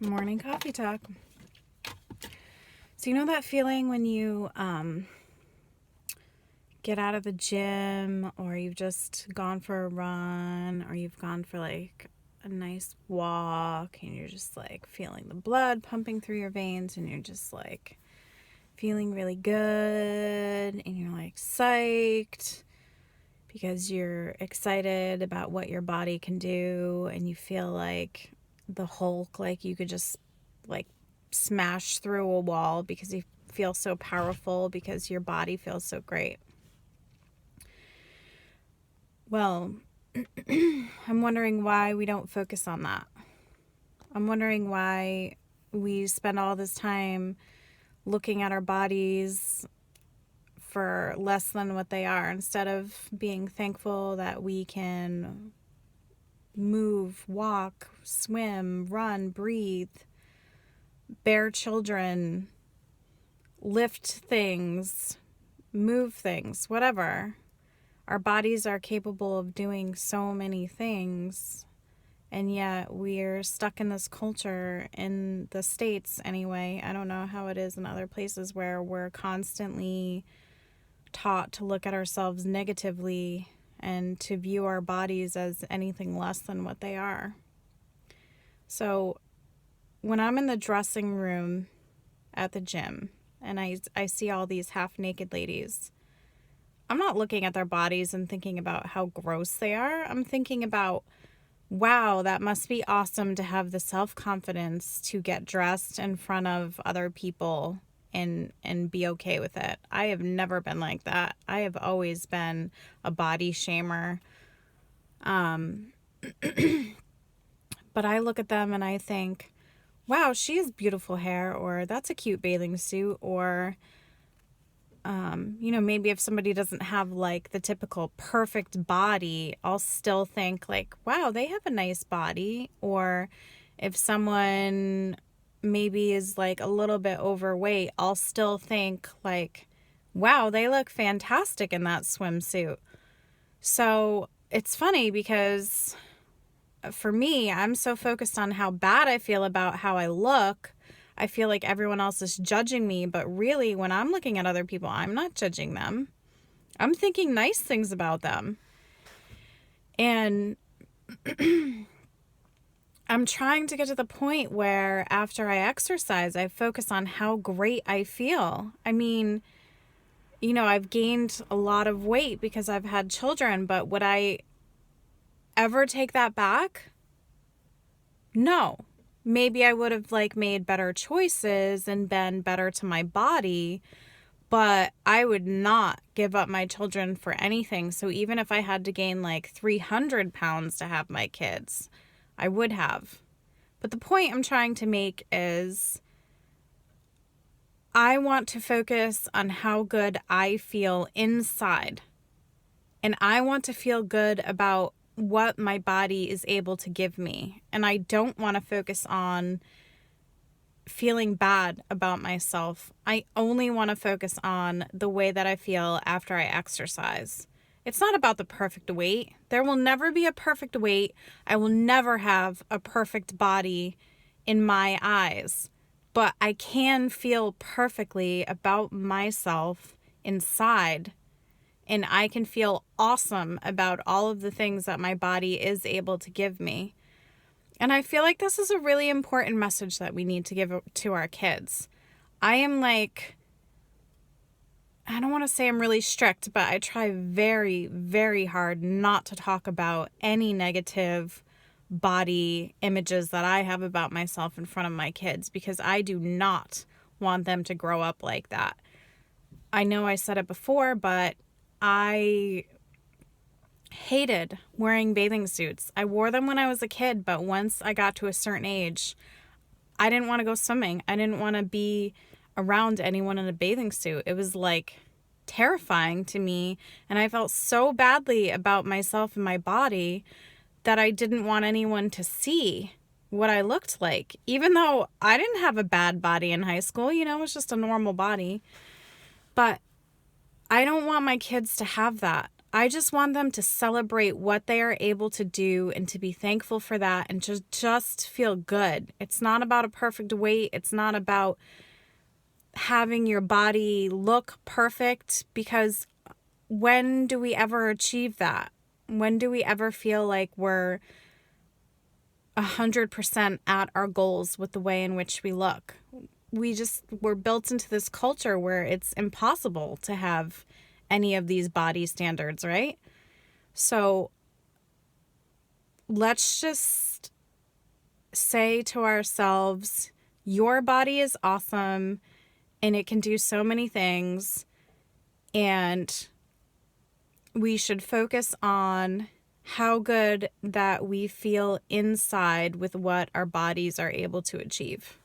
Morning coffee talk. So you know that feeling when you get out of the gym, or you've just gone for a run, or you've gone for like a nice walk, and you're just like feeling the blood pumping through your veins, and you're just like feeling really good, and you're like psyched because you're excited about what your body can do, and you feel like the Hulk, like you could just like smash through a wall because you feel so powerful because your body feels so great. Well, I'm wondering why we don't focus on that. I'm wondering why we spend all this time looking at our bodies for less than what they are, instead of being thankful that we can move, walk, swim, run, breathe, bear children, lift things, move things, whatever. Our bodies are capable of doing so many things, and yet we're stuck in this culture, in the States anyway. I don't know how it is in other places, where we're constantly taught to look at ourselves negatively and to view our bodies as anything less than what they are. So when I'm in the dressing room at the gym and I see all these half-naked ladies, I'm not looking at their bodies and thinking about how gross they are. I'm thinking about, wow, that must be awesome to have the self-confidence to get dressed in front of other people and be okay with it. I have never been like that. I have always been a body shamer. But I look at them and I think, wow, she has beautiful hair, or that's a cute bathing suit, or maybe if somebody doesn't have like the typical perfect body, I'll still think like, wow, they have a nice body. Or if someone maybe is like a little bit overweight, I'll still think like, wow, they look fantastic in that swimsuit. So it's funny because for me, I'm so focused on how bad I feel about how I look. I feel like everyone else is judging me, but really when I'm looking at other people, I'm not judging them. I'm thinking nice things about them. And I'm trying to get to the point where after I exercise, I focus on how great I feel. I mean, I've gained a lot of weight because I've had children, but would I ever take that back? No. Maybe I would have made better choices and been better to my body, but I would not give up my children for anything. So even if I had to gain 300 pounds to have my kids, I would have. But the point I'm trying to make is I want to focus on how good I feel inside. And I want to feel good about what my body is able to give me. And I don't want to focus on feeling bad about myself. I only want to focus on the way that I feel after I exercise. It's not about the perfect weight. There will never be a perfect weight. I will never have a perfect body in my eyes. But I can feel perfectly about myself inside. And I can feel awesome about all of the things that my body is able to give me. And I feel like this is a really important message that we need to give to our kids. I am I don't want to say I'm really strict, but I try very, very hard not to talk about any negative body images that I have about myself in front of my kids, because I do not want them to grow up like that. I know I said it before, but I hated wearing bathing suits. I wore them when I was a kid, but once I got to a certain age, I didn't want to go swimming. I didn't want to be around anyone in a bathing suit. It was terrifying to me, and I felt so badly about myself and my body that I didn't want anyone to see what I looked like. Even though I didn't have a bad body in high school, it was just a normal body. But I don't want my kids to have that. I just want them to celebrate what they are able to do and to be thankful for that and just feel good. It's not about a perfect weight. It's not about having your body look perfect, because when do we ever achieve that? When do we ever feel like we're 100% at our goals with the way in which we look? We're built into this culture where it's impossible to have any of these body standards, right? So let's just say to ourselves, your body is awesome and it can do so many things, and we should focus on how good that we feel inside with what our bodies are able to achieve.